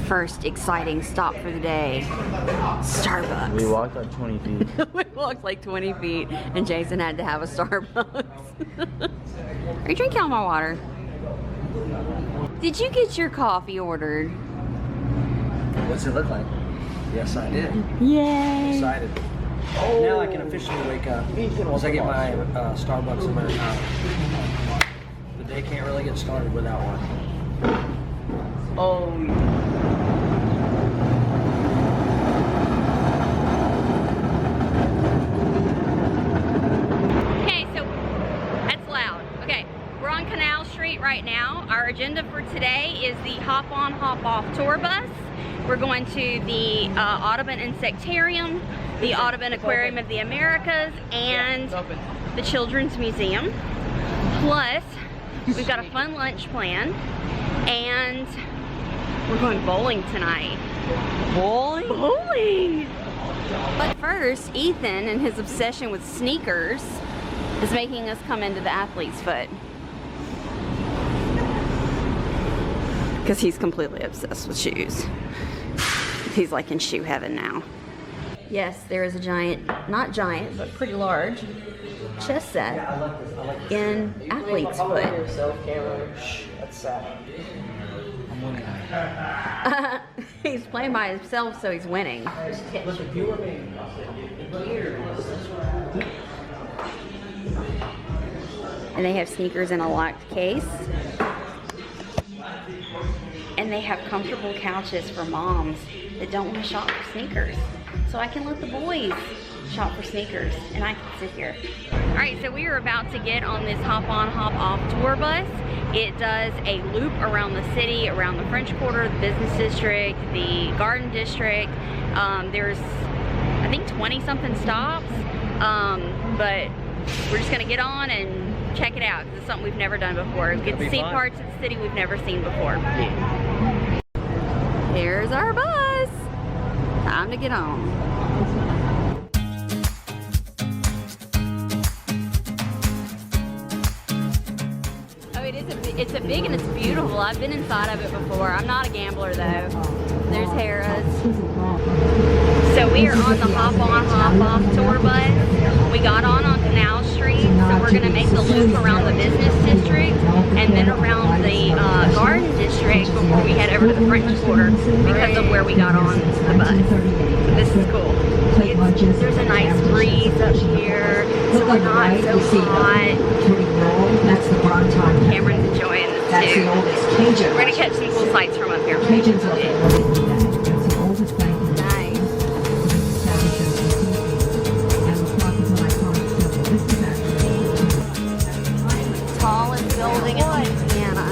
first exciting stop for the day, Starbucks. We walked like 20 feet. We walked like 20 feet and Jason had to have a Starbucks. Are you drinking all my water? Did you get your coffee ordered? What's it look like? Yes, I did. Yay! Excited. Now I can officially wake up once I get my Starbucks Americano. The day can't really get started without one. Oh, Okay, so that's loud. Okay, we're on Canal Street right now. Our agenda for today is the hop on, hop off tour bus. We're going to the Audubon Insectarium, the Audubon Aquarium of the Americas, and the Children's Museum. Plus, we've got a fun lunch plan, and we're going bowling tonight. bowling? Bowling! But first, Ethan and his obsession with sneakers is making us come into the athlete's foot. Because he's completely obsessed with shoes. He's like in shoe heaven now. Yes, there is a giant, not giant, but pretty large chess set in athlete's foot. That's sad. I'm winning. He's playing by himself, so he's winning. Look, if you were being And they have sneakers in a locked case. And they have comfortable couches for moms that don't want to shop for sneakers. So I can let the boys shop for sneakers and I can sit here. All right, so we are about to get on this hop on, hop off tour bus. It does a loop around the city, around the French Quarter, the business district, the garden district. There's, I think, 20 something stops, but we're just gonna get on and check it out because it's something we've never done before. We get to see parts of the city we've never seen before. Here's our bus. Time to get on. Oh, it's a big and it's beautiful. I've been inside of it before. I'm not a gambler though. There's Harrah's. So we are on the hop on, hop off tour bus. We got on Canal Street, so we're gonna make the loop around the business district and then around the garden district before we head over to the French Quarter because of where we got on the bus. So this is cool. There's a nice breeze up here, so we're not so hot. Cameron's enjoying this too. We're gonna catch some cool sights from up here. Building in Louisiana.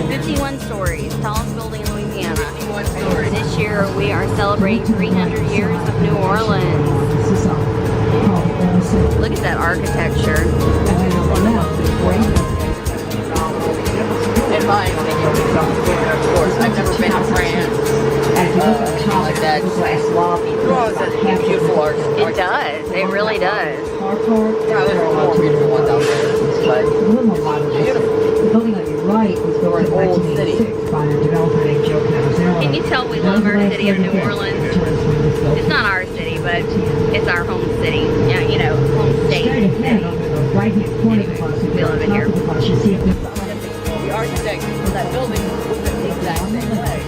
51 stories, tallest building in Louisiana. This year we are celebrating 300 years of New Orleans. Look at that architecture. In my opinion, of course, I've never been to France. Like that draws a beautiful art. It does. It really does. Yeah, there's more beautiful ones out there. But beautiful. For an old city. Can you tell we love our city of New Orleans? It's not our city, but it's our home city. Yeah, you know, home state city. Anyway, we love it here. The architect for that building was the exact same way.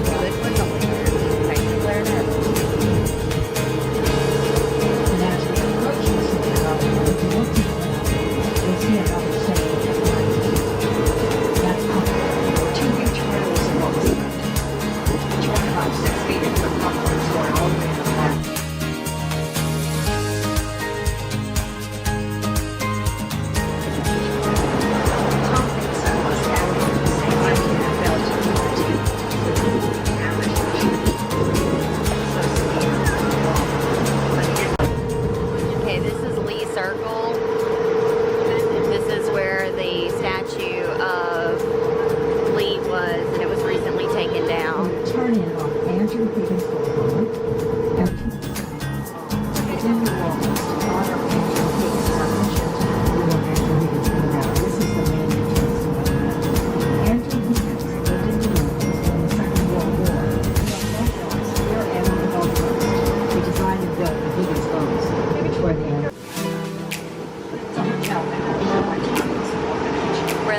So they put something there. Paint the clarinet.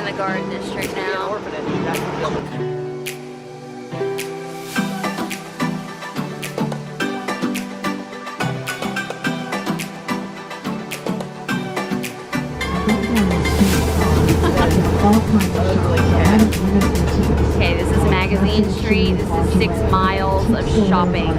in the guard district now. Orphanage. That's the building. Okay, this is Magazine Street. This is 6 miles of shopping.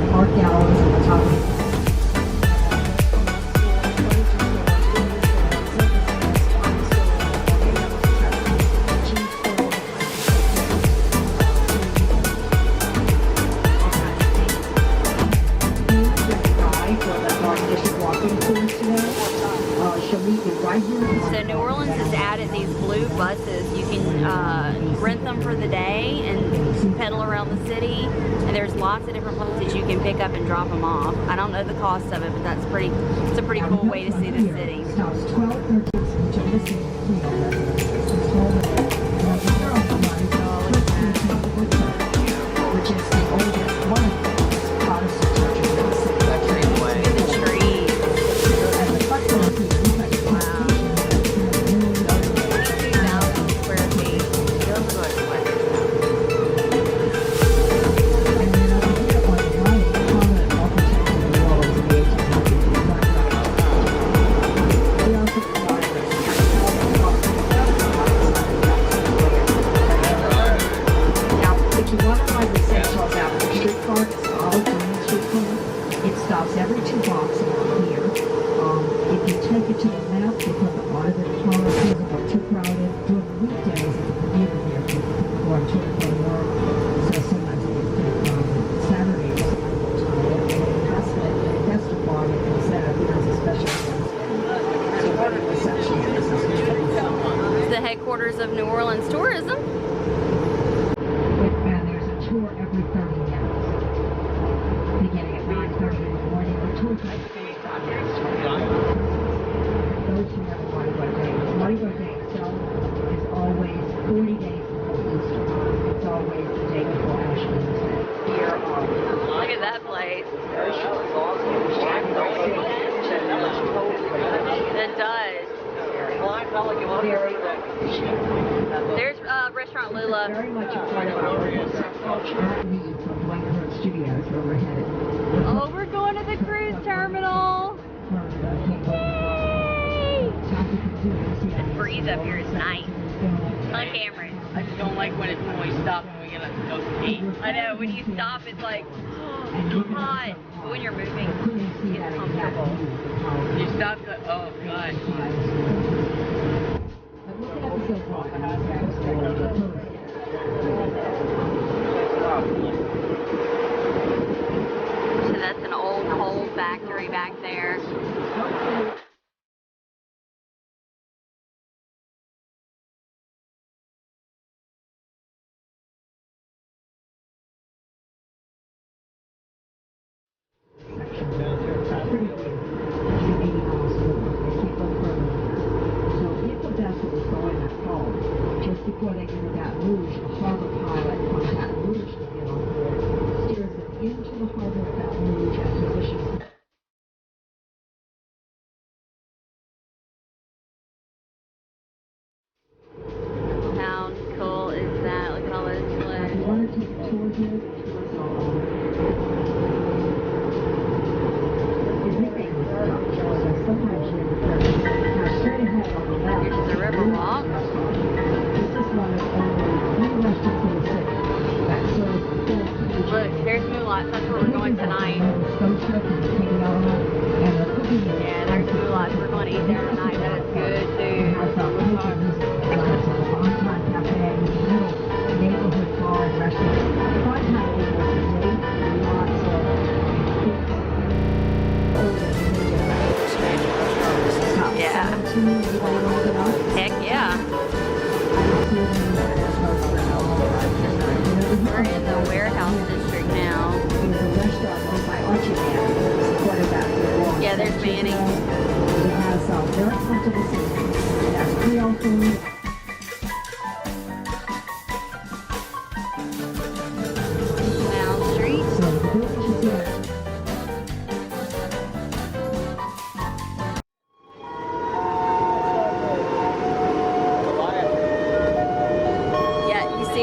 So New Orleans has added these blue buses. You can rent them for the day and pedal around the city. And there's lots of different places you can pick up and drop them off. I don't know the cost of it, but that's it's a pretty cool way to see the city. Which is the oldest one Protestant church in the city. The trees. And the flexibility is like 2,000 square feet. and then over here on the right, prominent architect in the world in the 1800s. We also provided now, if you want to ride the St. Charles Avenue streetcar, it's the Olive Green streetcar. It stops every 2 blocks along here. If you take it to the left, they put the automated cars here, they are too crowded. During the weekdays, it's a commuter here for people who are touring from work. So sometimes it gets pretty crowded. Saturday is a wonderful time. That's the bar that comes out. There's a special so part of the reception is It's the headquarters of New Orleans tourism. and there's a tour every 30 minutes. Beginning at 9:30 in the morning. The tour takes 45 minutes to run. Those who have a Mardi Gras Day. The Mardi Gras Day itself is always 40 days before Easter. It's always the day before Ash Wednesday. Here Look at that place. It does. very There's Restaurant Lula. very much a part of our culture. Matt Lee from Blankenhurst Studios, where we're headed. Oh, we're going to the cruise terminal. The breeze up here is nice. On camera. I just don't like when we stop and we get to go eat. I know, when you stop, it's like, oh, hot. But when you're moving, it's comfortable. You stop, oh god. So that's an old coal factory back there. Just before they enter Baton Rouge, a harbor pilot from Baton Rouge to get on board, steers them into the harbor of Baton Rouge and positions. How cool is that? Look at all those If you floats. want to take a tour here, tours all His nickname was Chuck, so sometimes you have straight ahead on the left. Here's the river walk. This is one of only 3 restaurants in the city that serve full Look, there's Moulats. That's where we're going tonight. Yeah, there's Moulats. We're going to eat there tonight. That is good food. Neighborhood bar and restaurant. Prime time is lots of Yeah. Heck yeah. We're in the warehouse district now.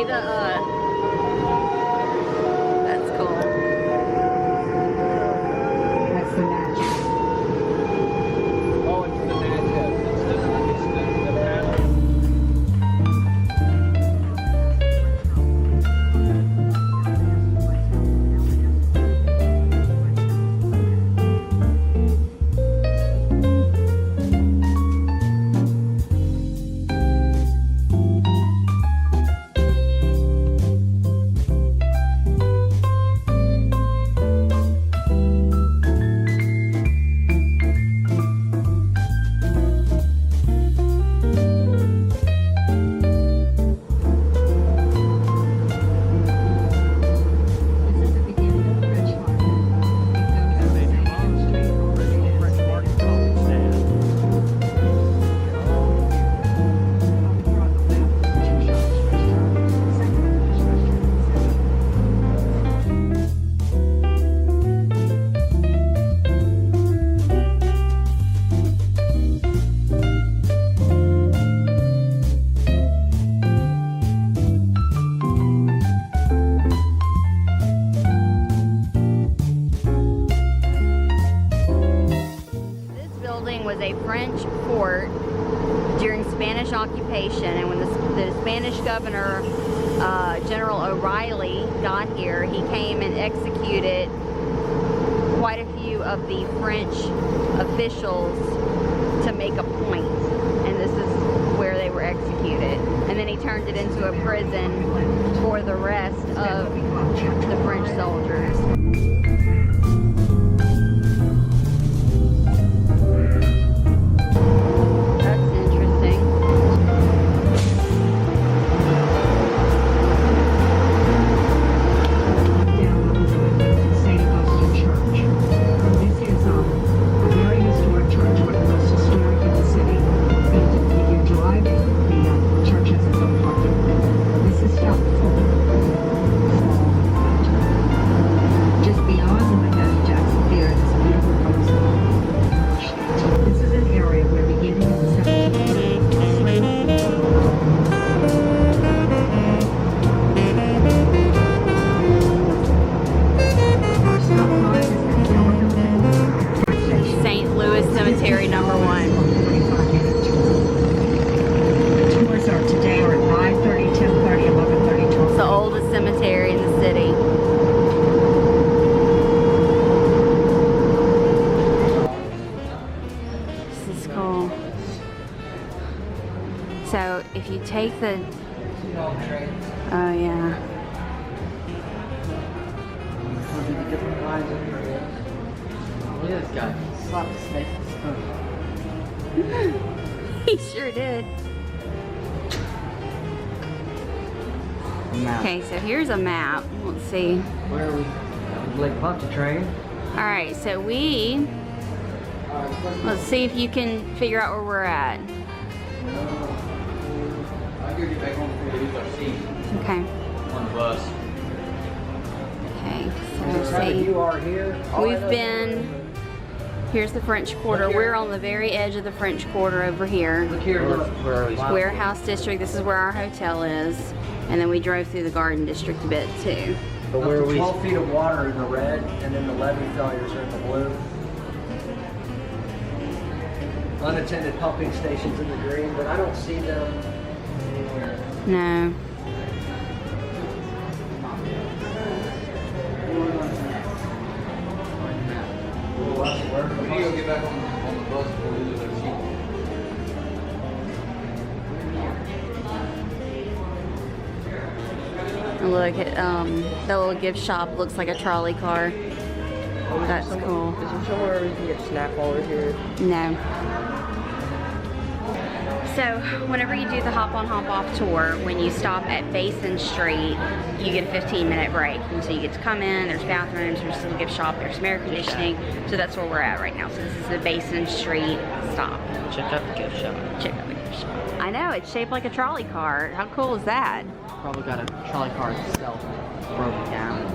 see the, that's cool. That's the magic. Oh, it's the magic. It's the panel. This is the beginning of the French Market. It goes from St. Street over to French market coffee stand. Here on the left, the Two Shops restaurant, second largest restaurant in the city. This building was a French fort during Spanish occupation, and when the Spanish governor, General O'Reilly, got here, he came and executed quite a few of the French officials to make a point, and this is where they were executed. And then he turned it into a prison for the rest of the French soldiers. That's interesting. Down on the St. Augustine Church. This is a very historic church, one of the most historic in the city. If you're driving, the church has its own parking. This is helpful. Just beyond the Manhattan Jackson Pier, there's a beautiful coastline. This is an area where beginning in the 1700s, our stop sign is at Philadelphia. St. Louis Cemetery number 1. Tours are today are at 9:30, 10:30, 11:30, It's 12:30. the oldest cemetery in the city. This is cool. So if you take the, oh yeah, Different lines of your head. Look at this guy. Slap the snake with his tongue. he sure did. Map. Okay, so here's a map. Let's see. Where are we? Lake Pontchartrain. All right, so let's see if you can figure out where we're at. I'll give you back home before we lose our seat Okay. on the bus. Okay, so Right, let's see. you are here. We've been, here's the French Quarter. We're on the very edge of the French Quarter over here. Look here, look. Where are we? Warehouse District, this is where our hotel is. And then we drove through the Garden District a bit too. But where are we? 12 feet of water in the red, and then the levee failures are in the blue. Unattended pumping stations in the green, but I don't see them anywhere. No. We need to go get back on the bus before we lose our seat. And look at the little gift shop looks like a trolley car. That's cool. Is there somewhere we can get snack while we're here? No. So whenever you do the hop on hop off tour, when you stop at Basin Street, you get a 15-minute break. And so you get to come in, there's bathrooms, there's a little gift shop, there's some air conditioning. So that's where we're at right now. So this is the Basin Street stop. Check out the gift shop. Check out the gift shop. I know, it's shaped like a trolley car. How cool is that? Probably got a trolley car itself broken down.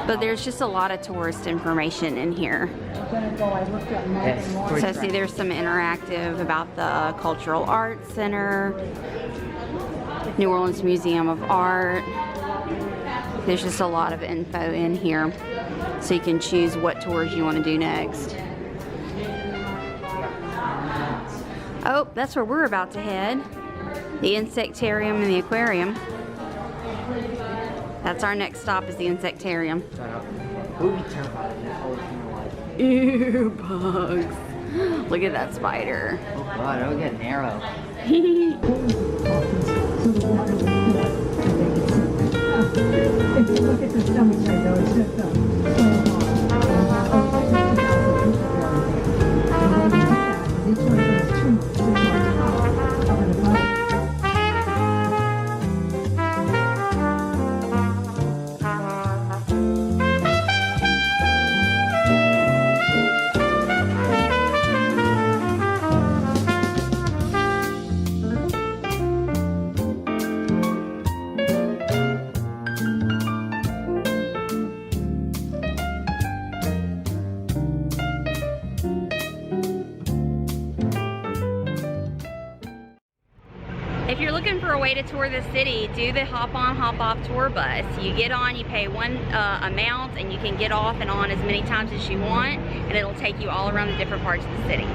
But there's just a lot of tourist information in here. Yes. So see, there's some interactive about the Cultural Arts Center. New Orleans Museum of Art. There's just a lot of info in here, so you can choose what tours you want to do next. Oh, that's where we're about to head. The Insectarium and the aquarium. That's our next stop, is the Insectarium. Ew, bugs. Look at that spider. Oh God, it'll get narrow. So the water will fill up and they can see. If you look at the stomach right now, it's just so If you're looking for a way to tour the city, do the hop on, hop off tour bus. You get on, you pay one amount, and you can get off and on as many times as you want, and it'll take you all around the different parts of the city.